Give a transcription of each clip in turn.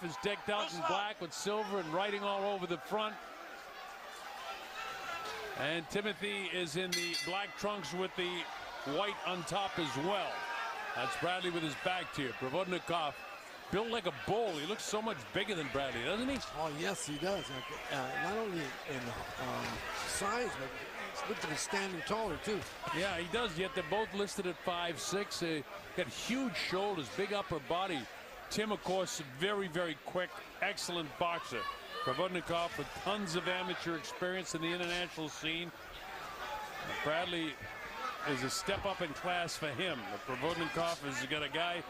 Is decked out in black with silver and writing all over the front. And Timothy is in the black trunks with the white on top as well. That's Bradley with his back to you. Provodnikov, built like a bull. He looks so much bigger than Bradley, doesn't he? Oh, yes, he does. Not only in size, but he's looking to be standing taller, too. Yeah, he does, yet they're both listed at 5'6". Got huge shoulders, big upper body. Tim, of course, very, very quick, excellent boxer. Provodnikov with tons of amateur experience in the international scene. Bradley is a step up in class for him. Provodnikov has got a guy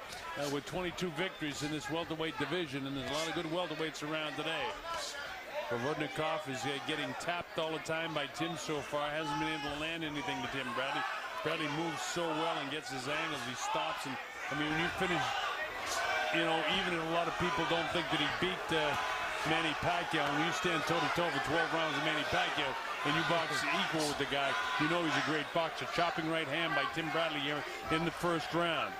with 22 victories in this welterweight division, and there's a lot of good welterweights around today. Provodnikov is getting tapped all the time by Tim so far. Hasn't been able to land anything to Tim. Bradley moves so well and gets his angles. He stops, and I mean, when you finish, you know, even if a lot of people don't think that he beat Manny Pacquiao, when you stand toe-to-toe for 12 rounds with Manny Pacquiao and you box equal with the guy, you know he's a great boxer. Chopping right hand by Tim Bradley here in the first round.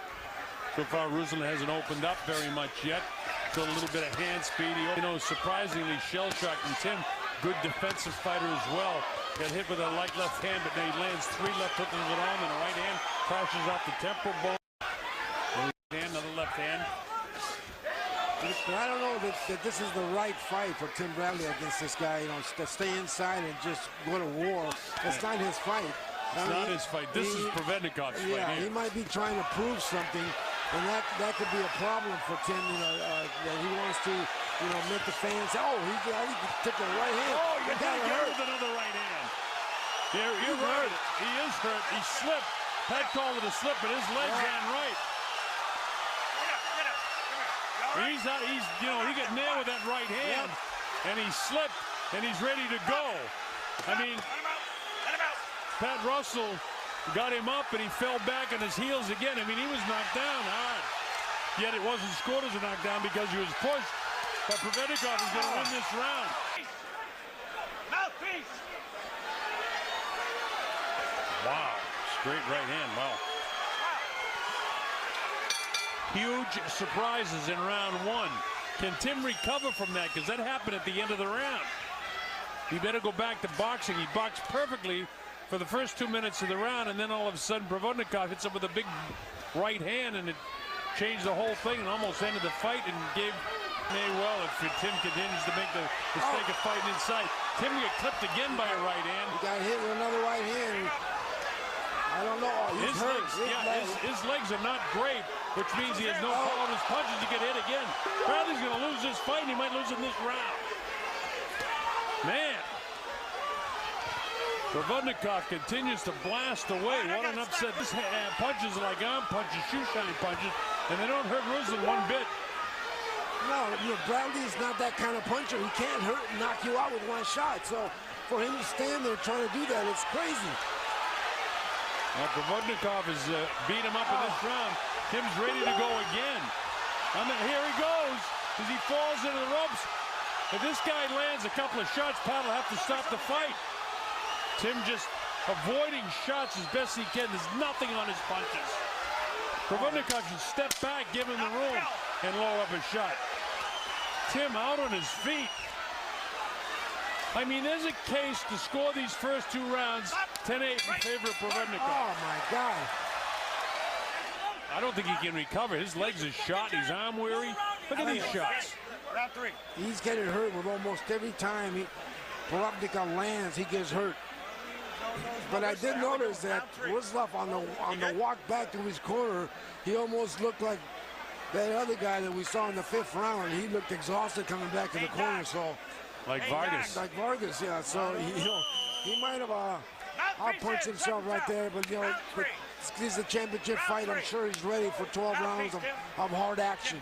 So far, Ruslan hasn't opened up very much yet. Still a little bit of hand speed. You know, surprisingly shell-shocked. And Tim, good defensive fighter as well. Got hit with a light left hand, but then he lands 3 left hooks with an arm, and a right hand crashes off the temple bone. Another left hand. I don't know that this is the right fight for Tim Bradley against this guy. You know, to stay inside and just go to war. That's not his fight. It's not his fight. This is Provodnikov's fight. Yeah, he might be trying to prove something, and that could be a problem for Tim. You know, that he wants to, you know, make the fans. Oh, he took a right hand. Oh, you got hurt with another right hand. Yeah, you're right. He is hurt. He slipped. Pat called it a slip, but his legs ran right. He's out, you know, he got nailed with that right hand, and he slipped, and he's ready to go. I mean, Pat Russell got him up, and he fell back on his heels again. I mean, he was knocked down hard. Yet it wasn't scored as a knockdown because he was pushed. But Provodnikov is going to win this round. Mouthpiece. Wow, straight right hand. Wow. Huge surprises in round 1. Can Tim recover from that? Because that happened at the end of the round. He better go back to boxing. He boxed perfectly for the first 2 minutes of the round, and then all of a sudden Provodnikov hits him with a big right hand, and it changed the whole thing and almost ended the fight and gave well if Tim continues to make the mistake of fighting inside. Tim get clipped again by a right hand. He got hit with another right hand. I don't know. His legs are not great, which means he has no power on his punches. He get hit again. Bradley's going to lose this fight, and he might lose in this round. Man. Provodnikov continues to blast away. What an upset. His punches are like arm punches, shoe-shine punches, and they don't hurt Ruslan one bit. No, Bradley's not that kind of puncher. He can't knock you out with one shot. So for him to stand there trying to do that, it's crazy. Well, Provodnikov has beat him up in this round. Tim's ready to go again. Here he goes as he falls into the ropes. If this guy lands a couple of shots, Pat will have to stop the fight. Tim just avoiding shots as best he can. There's nothing on his punches. Provodnikov should step back, give him the room, and lower up a shot. Tim out on his feet. I mean, there's a case to score these first 2 rounds 10-8 in favor of Provodnikov. Oh, my God. I don't think he can recover. His legs are shot. He's arm weary. Look at these shots. Round 3. He's getting hurt with almost every time Provodnikov lands, he gets hurt. But I did notice that Ruslan on the walk back to his corner, he almost looked like that other guy that we saw in the 5th round. He looked exhausted coming back to the corner. So. Like Vargas. Like Vargas, yeah. So he might have outpunched himself right there, but this is a championship fight. I'm sure he's ready for 12 rounds of hard action.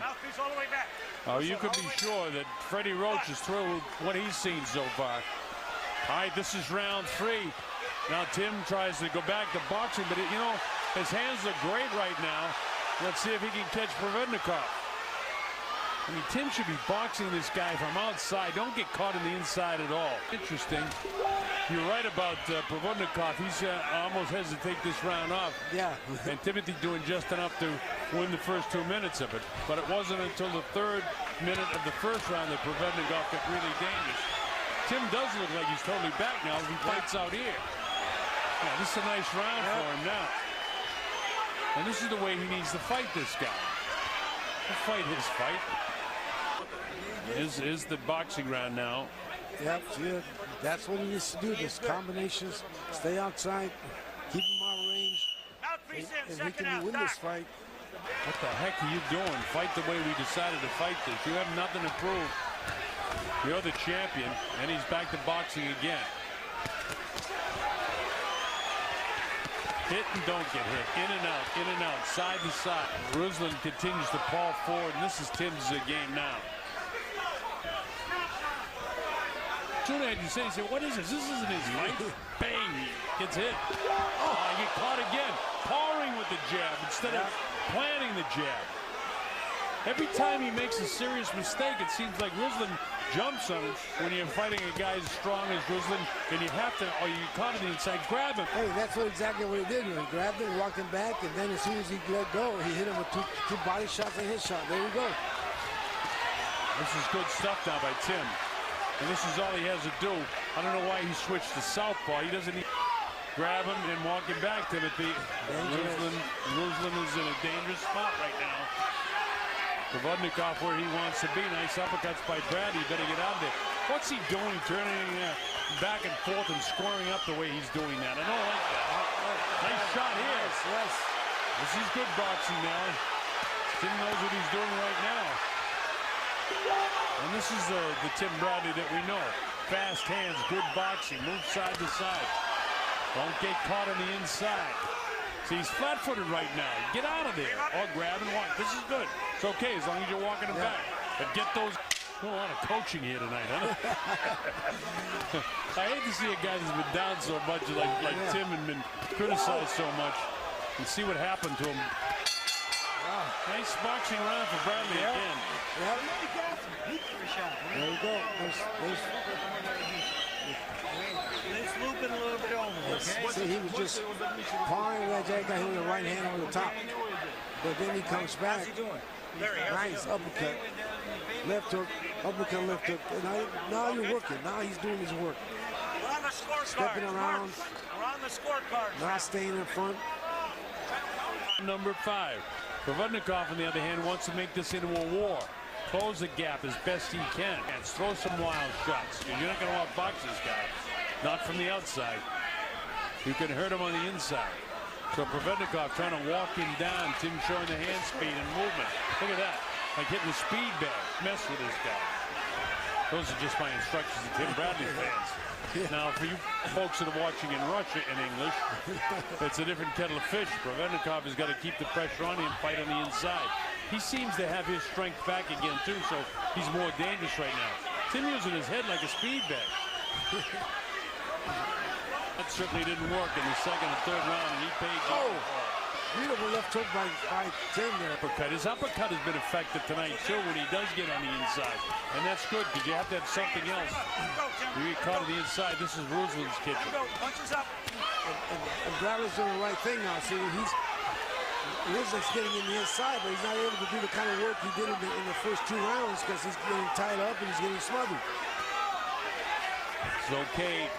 Oh, you could be sure that Freddie Roach is thrilled with what he's seen so far. All right, this is round 3. Now Tim tries to go back to boxing, but his hands look great right now. Let's see if he can catch Provodnikov. I mean, Tim should be boxing this guy from outside. Don't get caught in the inside at all. Interesting. You're right about Provodnikov. He's almost has to take this round off. Yeah. And Timothy doing just enough to win the first 2 minutes of it. But it wasn't until the 3rd minute of the first round that Provodnikov got really dangerous. Tim does look like he's totally back now as he fights out here. Yeah, this is a nice round for him now. And this is the way he needs to fight this guy. He'll fight his fight. Is the boxing round now. Yep, yeah, that's what he needs to do. This combinations, stay outside, keep him out of range, and he can win this fight. What the heck are you doing? Fight the way we decided to fight this. You have nothing to prove. You're the champion, and he's back to boxing again. Hit and don't get hit. In and out, side to side. Ruslan continues to paw forward, and this is Tim's game now. Soon as you say, what is this? This isn't his fight. Bang, he gets hit. Oh, he get caught again. Pawing with the jab instead of planting the jab. Every time he makes a serious mistake, it seems like Ruslan jumps on it. When you're fighting a guy as strong as Ruslan, and you have to, or you caught him inside, grab him. Hey, that's exactly what he did. He grabbed him, walked him back, and then as soon as he let go, he hit him with two body shots and his shot. There you go. This is good stuff now by Tim. And this is all he has to do. I don't know why he switched to southpaw. He doesn't need grab him and walk him back, Timothy. Ruslan is in a dangerous spot right now. Provodnikov where he wants to be. Nice uppercuts by Brad. He better get out of there. What's he doing, turning back and forth and squaring up the way he's doing that? I don't like that. Nice shot here. Yes. This is good boxing now. Tim knows what he's doing right now. And this is the Tim Bradley that we know. Fast hands, good boxing, move side to side. Don't get caught on the inside. See, he's flat-footed right now. Get out of there or grab and walk. This is good. It's okay as long as you're walking him back. But get those. A lot of coaching here tonight, huh? I hate to see a guy that's been down so much like Tim and been criticized so much and see what happened to him. Nice boxing round for Bradley again. There you go. Let's loop it a little bit over, okay? See, he was just pawing that guy hit with the right hand over the top. But then he comes back. Nice uppercut. Left hook, uppercut, left hook. Now you're working. Now he's doing his work. We're on the scorecard. Stepping around. We're on the scorecard. Not staying in front. Number 5. Provodnikov, on the other hand, wants to make this into a war. Close the gap as best he can. And throw some wild shots. You're not going to outbox this guy. Not from the outside. You can hurt him on the inside. So Provodnikov trying to walk him down. Tim showing the hand speed and movement. Look at that. Like hitting the speed bag. Mess with this guy. Those are just my instructions to Tim Bradley fans. Now, for you folks that are watching in Russia in English, it's a different kettle of fish. Provodnikov has got to keep the pressure on him, fight on the inside. He seems to have his strength back again, too, so he's more dangerous right now. Tim using his head like a speed bag. That certainly didn't work in the second and third round, and he paid off. Beautiful left hook by Tim there. His uppercut has been effective tonight, too, when he does get on the inside. And that's good, because you have to have something else. You get caught on the inside. This is Ruslan's kitchen. Punches up. And Bradley's doing the right thing now. See, Ruslan's getting in the inside, but he's not able to do the kind of work he did in the first 2 rounds because he's getting tied up and he's getting smothered. It's okay.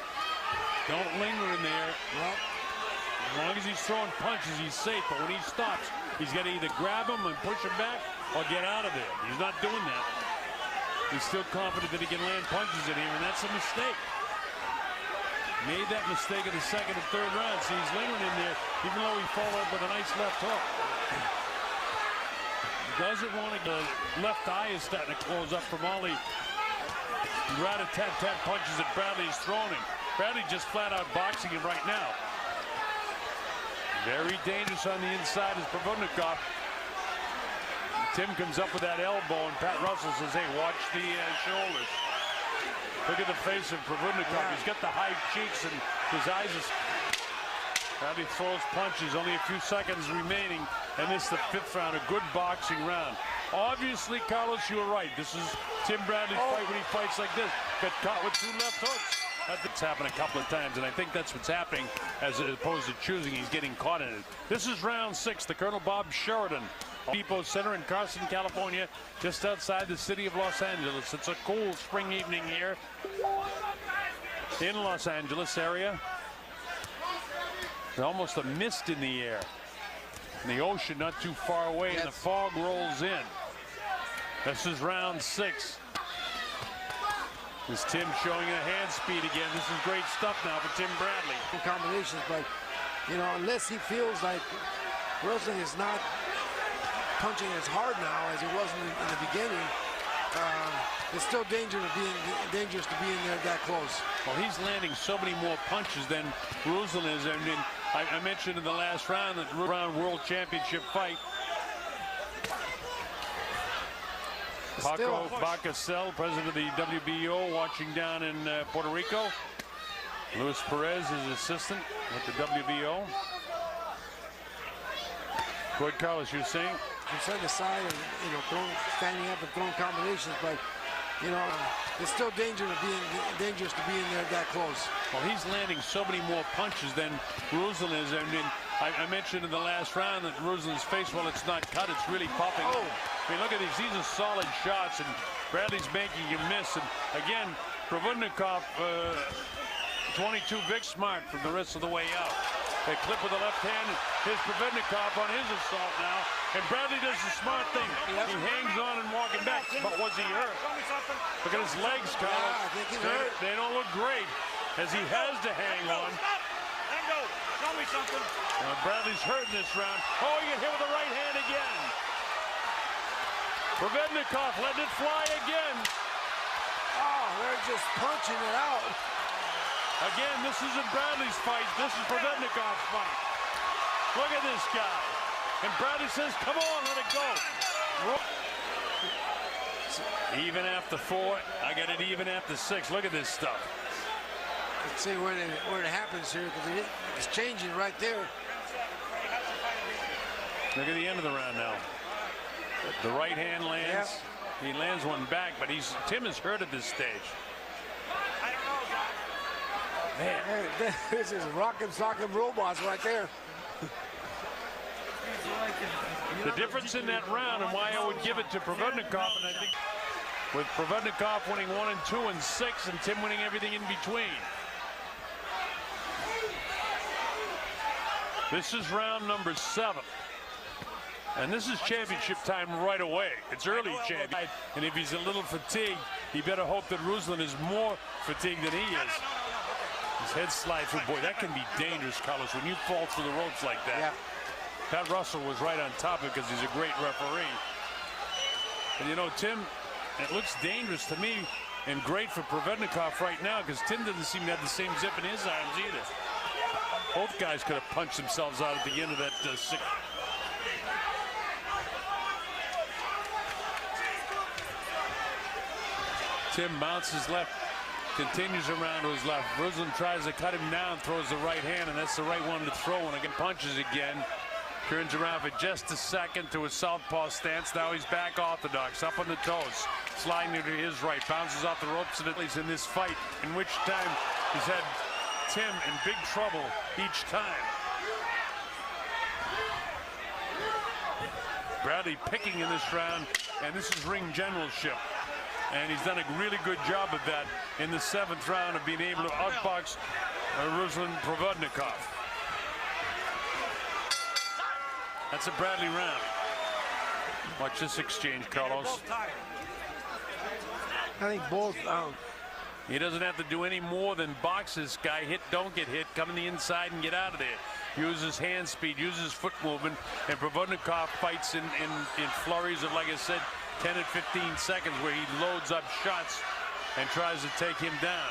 Don't linger in there. Well, as long as he's throwing punches, he's safe. But when he stops, he's got to either grab him and push him back or get out of there. He's not doing that. He's still confident that he can land punches in here, and that's a mistake. Made that mistake in the second and third round. See, he's lingering in there, even though he followed with a nice left hook. He doesn't want to go. Left eye is starting to close up from all the rat-a-tat-tat punches that Bradley's thrown him. Bradley just flat out boxing him right now. Very dangerous on the inside is Provodnikov. Tim comes up with that elbow, and Pat Russell says, hey, watch the shoulders. Look at the face of Provodnikov. He's got the high cheeks, and his eyes are... Bradley throws punches, only a few seconds remaining, and this is the 5th round, a good boxing round. Obviously, Carlos, you were right. This is Tim Bradley's fight when he fights like this. Got caught with 2 left hooks. That's happened a couple of times, and I think that's what's happening as opposed to choosing. He's getting caught in it. This is round 6. The Colonel Bob Sheridan Depot Center in Carson, California, just outside the city of Los Angeles. It's a cool spring evening here in Los Angeles area. There's almost a mist in the air. And the ocean not too far away, and the fog rolls in. This is round 6. This Tim showing a hand speed again. This is great stuff now for Tim Bradley. Combinations, but you know, unless he feels like Ruslan is not punching as hard now as he was in the beginning, it's still dangerous to be in there that close. Well, he's landing so many more punches than Ruslan is. I mean, I mentioned in the last round that World Championship fight. Paco Bacasel, president of the WBO, watching down in Puerto Rico. Luis Perez, his assistant at the WBO. Go ahead, Carlos, you're saying? From side to side, and you know, standing up and throwing combinations, but you know, it's still dangerous to be in there that close. Well, he's landing so many more punches than Ruslan is. I mean, I mentioned in the last round that Ruslan's face, well, it's not cut, it's really popping. Oh. I mean, look at these. These are solid shots, and Bradley's making you miss. And again, Provodnikov, 22 Vic smart from the rest of the way out. They clip with the left hand. Here's Provodnikov on his assault now. And Bradley does the smart thing. He hangs on and walking back. But was he hurt? Look at his legs, Carlos. Yeah, I think he's hurt. They don't look great, as he has to hang on. Let go. Show me something. Bradley's hurt in this round. Oh, he get hit with the right hand again. Provodnikov letting it fly again. Oh, they're just punching it out. Again, this isn't Bradley's fight. This is Provodnikov's fight. Look at this guy. And Bradley says, come on, let it go. Even after 4, I got it even after 6. Look at this stuff. Let's see where it happens here, because it's changing right there. Look at the end of the round now. The right hand lands. Yep. He lands one back, but Tim is hurt at this stage. Man, this is rockin' sockin' robots right there. The difference in that round, and why I would give it to Provodnikov, and I think with Provodnikov winning 1 and 2 and 6, and Tim winning everything in between. This is round number 7. And this is championship time right away. It's early championship. And if he's a little fatigued, he better hope that Ruslan is more fatigued than he is. His head slides through. Boy, that can be dangerous, Carlos, when you fall through the ropes like that. Yeah. Pat Russell was right on top of it because he's a great referee. And you know, Tim, it looks dangerous to me and great for Provodnikov right now, because Tim doesn't seem to have the same zip in his arms either. Both guys could have punched themselves out at the end of that 6. Tim bounces left, continues around to his left. Ruslan tries to cut him down, throws the right hand, and that's the right one to throw. And again, punches again. Turns around for just a second to a southpaw stance. Now he's back orthodox, up on the toes, sliding to his right, bounces off the ropes, and he's in this fight, in which time he's had Tim in big trouble each time. Bradley picking in this round, and this is ring generalship. And he's done a really good job of that in the 7th round of being able to outbox Ruslan Provodnikov. That's a Bradley round. Watch this exchange, Carlos. I think both. He doesn't have to do any more than box this guy. Hit, don't get hit. Come in the inside and get out of there. Uses hand speed, uses foot movement, and Provodnikov fights in flurries of, like I said, 10 and 15 seconds, where he loads up shots and tries to take him down.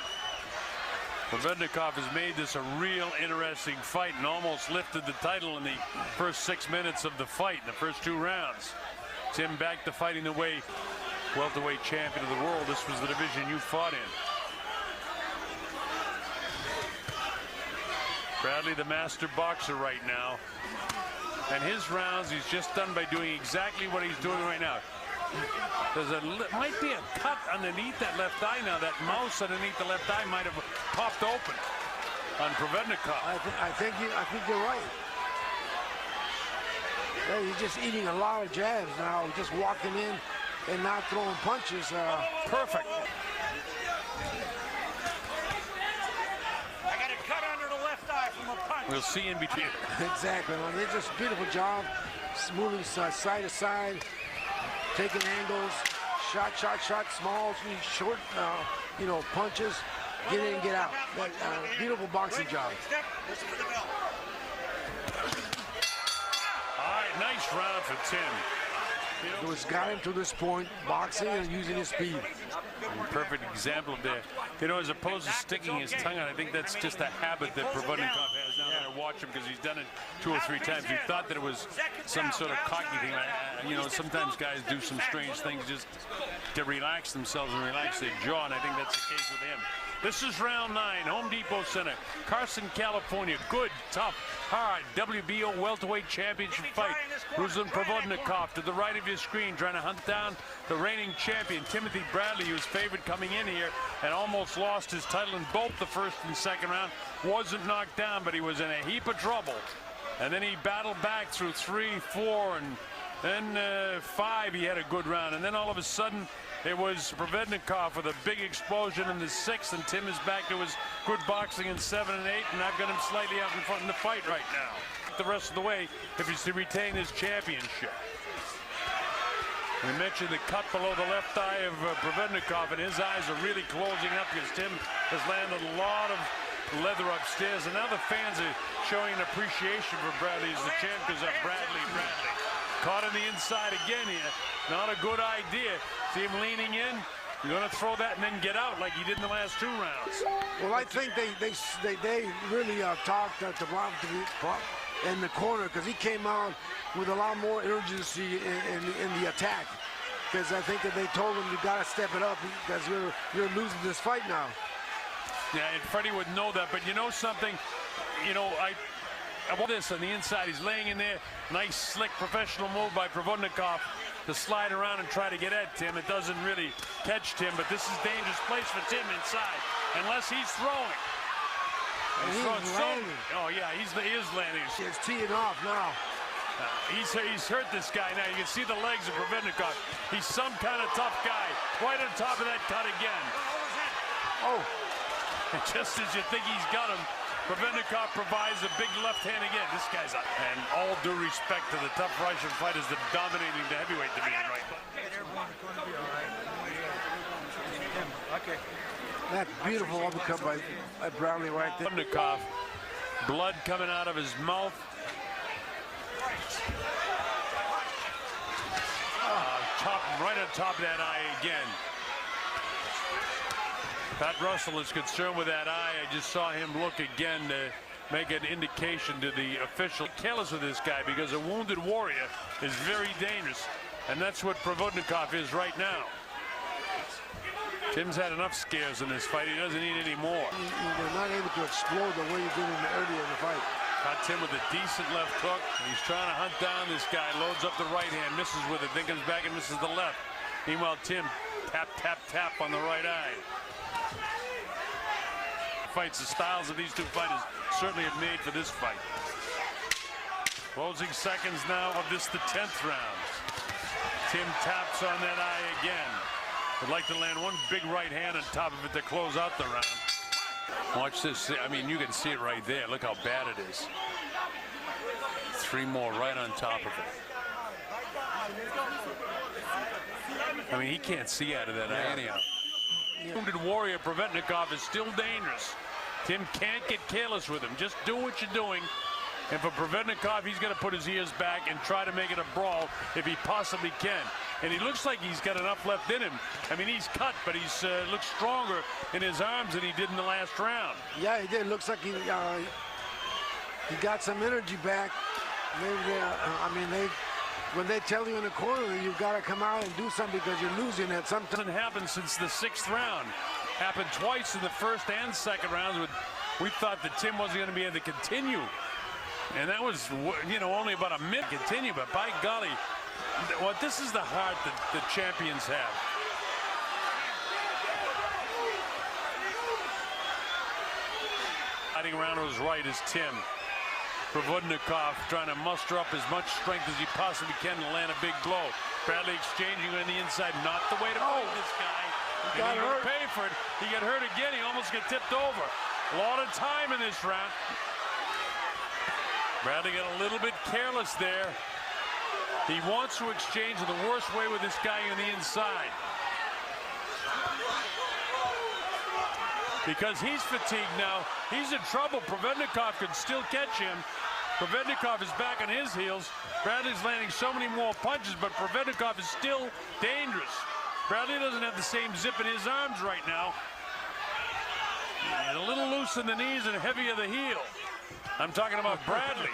Provodnikov has made this a real interesting fight and almost lifted the title in the first 6 minutes of the fight, in the first 2 rounds. Tim back to fighting the way welterweight champion of the world. This was the division you fought in. Bradley, the master boxer right now. And his rounds, he's just done by doing exactly what he's doing right now. Might be a cut underneath that left eye now. That mouse underneath the left eye might have popped open on Provodnikov. I think you're right. Yeah, he's just eating a lot of jabs now, just walking in and not throwing punches. Perfect. I got a cut under the left eye from a punch. We'll see in between. Exactly. Well, they just beautiful job, moving side to side, taking angles, shot, small, short, punches, get in, get out. That beautiful boxing job. Step. Listen for the bell. All right, nice round for Tim. It was got him to this point, boxing and using his speed. Perfect example of that. As opposed to sticking his tongue out, I think that's just a habit that Provodnikov has now that I watch him, because he's done it 2 or 3 times. You thought that it was some sort of cocky thing. Sometimes guys do some strange things just to relax themselves and relax their jaw, and I think that's the case with him. This is round 9, Home Depot Center, Carson, California. Good, tough, hard WBO welterweight championship fight. Ruslan Provodnikov to the right of your screen, trying to hunt down the reigning champion, Timothy Bradley, who was favored coming in here and almost lost his title in both the first and second round. Wasn't knocked down, but he was in a heap of trouble. And then he battled back through 3, 4, and then 5. He had a good round. And then all of a sudden, it was Provodnikov with a big explosion in the 6th, and Tim is back to his good boxing in 7 and 8, and I've got him slightly out in front in the fight right now. The rest of the way, if he's to retain his championship. We mentioned the cut below the left eye of Provodnikov, and his eyes are really closing up because Tim has landed a lot of leather upstairs, and now the fans are showing an appreciation for Bradley as the champ because of Bradley. Caught on the inside again here. Not a good idea. See him leaning in. You're going to throw that and then get out like he did in the last 2 rounds. Well, I think they really talked to Blanc in the corner, because he came out with a lot more urgency in the attack. Because I think that they told him, you got to step it up because you're losing this fight now. Yeah, and Freddie would know that, but you know something? I want this on the inside. He's laying in there. Nice, slick, professional move by Provodnikov to slide around and try to get at Tim. It doesn't really catch Tim, but this is a dangerous place for Tim inside, unless he's throwing. And he's landing. Oh, yeah, he is landing. He's teeing off now. He's hurt this guy now. You can see the legs of Provodnikov. He's some kind of tough guy. Right on top of that cut again. Oh. Just as you think he's got him, Provodnikov provides a big left hand again. This guy's up. And all due respect to the tough Russian fighters that are dominating the heavyweight division right now. Okay. That beautiful uppercut by Bradley right there. Provodnikov, blood coming out of his mouth. Right on top of that eye again. Pat Russell is concerned with that eye. I just saw him look again to make an indication to the official. Careless with this guy, because a wounded warrior is very dangerous, and that's what Provodnikov is right now. Tim's had enough scares in this fight. He doesn't need any more. They're not able to explode the way he did earlier in the fight. Caught Tim with a decent left hook. He's trying to hunt down this guy. Loads up the right hand, misses with it, then comes back and misses the left. Meanwhile, Tim tap, tap, tap on the right eye. Fights, the styles of these two fighters certainly have made for this fight. Closing seconds now of this, the 10th round. Tim taps on that eye again. Would like to land one big right hand on top of it to close out the round. Watch this. I mean, you can see it right there. Look how bad it is. 3 more right on top of it. I mean, he can't see out of that eye anyhow. Wounded warrior Provodnikov is still dangerous. Tim can't get careless with him. Just do what you're doing. And for Provodnikov, he's going to put his ears back and try to make it a brawl if he possibly can. And he looks like he's got enough left in him. I mean, he's cut, but he's looks stronger in his arms than he did in the last round. Yeah, he did. Looks like he got some energy back. Maybe when they tell you in the corner, you've got to come out and do something because you're losing it. Sometimes hasn't happened since the 6th round. Happened twice in the 1st and 2nd rounds. We thought that Tim wasn't going to be able to continue. And that was, only about a minute to continue. But by golly, well, this is the heart that the champions have. Fighting around to his right is Tim. Provodnikov trying to muster up as much strength as he possibly can to land a big blow. Bradley exchanging on the inside, not the way to fight this guy. He got hurt. Pay for it. He got hurt again. He almost got tipped over. A lot of time in this round. Bradley got a little bit careless there. He wants to exchange in the worst way with this guy on the inside. Because he's fatigued now. He's in trouble. Provodnikov can still catch him. Provodnikov is back on his heels. Bradley's landing so many more punches, but Provodnikov is still dangerous. Bradley doesn't have the same zip in his arms right now. He's a little loose in the knees and heavy of the heel. I'm talking about Bradley.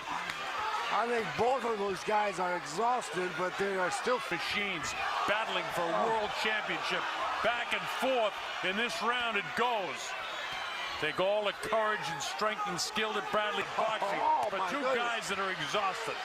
I think both of those guys are exhausted, but they are still machines battling for a world championship. Back and forth in this round it goes. Take all the courage and strength and skill that Bradley boxing, but two guys that are exhausted.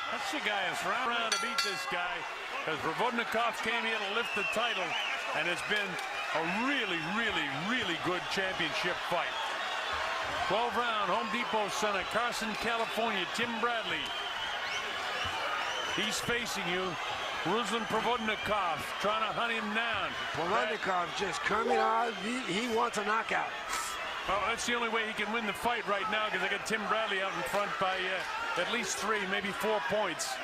That's the guy that's round to beat this guy, because Provodnikov came here to lift the title, and it's been a really, really, really good championship fight. 12-round Home Depot Center, Carson, California. Tim Bradley. He's facing you. Ruslan Provodnikov trying to hunt him down. Provodnikov just coming out. He wants a knockout. Well, that's the only way he can win the fight right now, because I got Tim Bradley out in front by at least 3, maybe 4 points.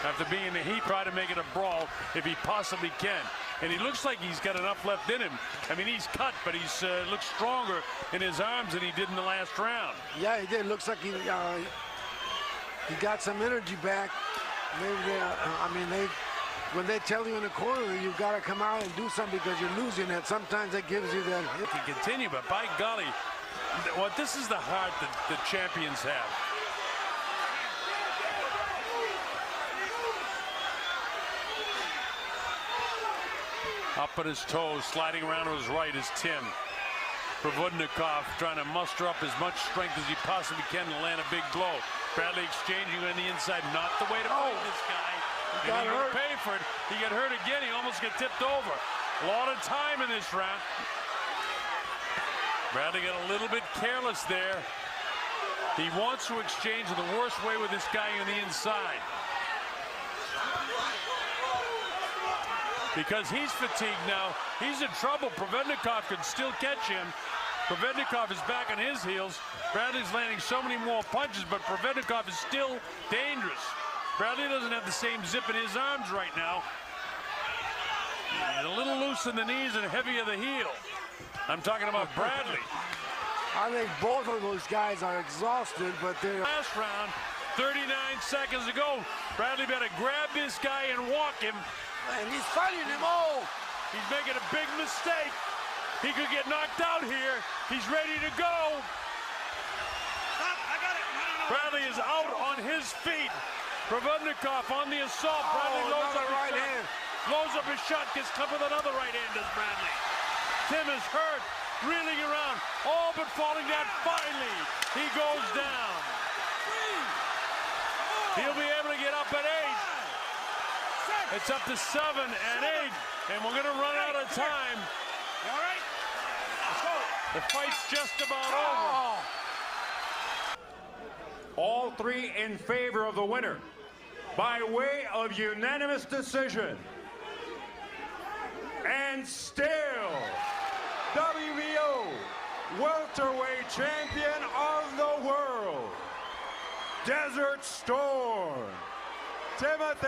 After being in the heat, try to make it a brawl if he possibly can. And he looks like he's got enough left in him. I mean, he's cut, but he's looks stronger in his arms than he did in the last round. Yeah, he did. Looks like he got some energy back. Maybe when they tell you in the corner you've got to come out and do something because you're losing, that sometimes that gives you that. He can continue, but by golly, well, this is the heart that the champions have. Up on his toes, sliding around to his right is Tim. Provodnikov trying to muster up as much strength as he possibly can to land a big blow. Bradley exchanging on the inside, not the way to fight this guy. He got hurt. Pay for it. He got hurt again. He almost got tipped over. A lot of time in this round. Bradley got a little bit careless there. He wants to exchange in the worst way with this guy on the inside. Because he's fatigued now. He's in trouble. Provodnikov can still catch him. Provodnikov is back on his heels. Bradley's landing so many more punches, but Provodnikov is still dangerous. Bradley doesn't have the same zip in his arms right now. He's a little loose in the knees and heavy of the heel. I'm talking about Bradley. I think both of those guys are exhausted, but they're... Last round, 39 seconds to go. Bradley better grab this guy and walk him. And he's fighting him. He's making a big mistake. He could get knocked out here. He's ready to go. Stop, I got it. No. Bradley is out on his feet. Provodnikov on the assault. Bradley loads up his right shot. hand. Loads up his shot, gets cut with another right hand, does Bradley. Tim is hurt, reeling around, all but falling down. Finally, he goes down. He'll be able to get up at 8. It's up to 7 and 8, and we're going to run out of time. All right, let's go. The fight's just about over. All 3 in favor of the winner by way of unanimous decision. And still, WBO welterweight champion of the world, Desert Storm, Timothy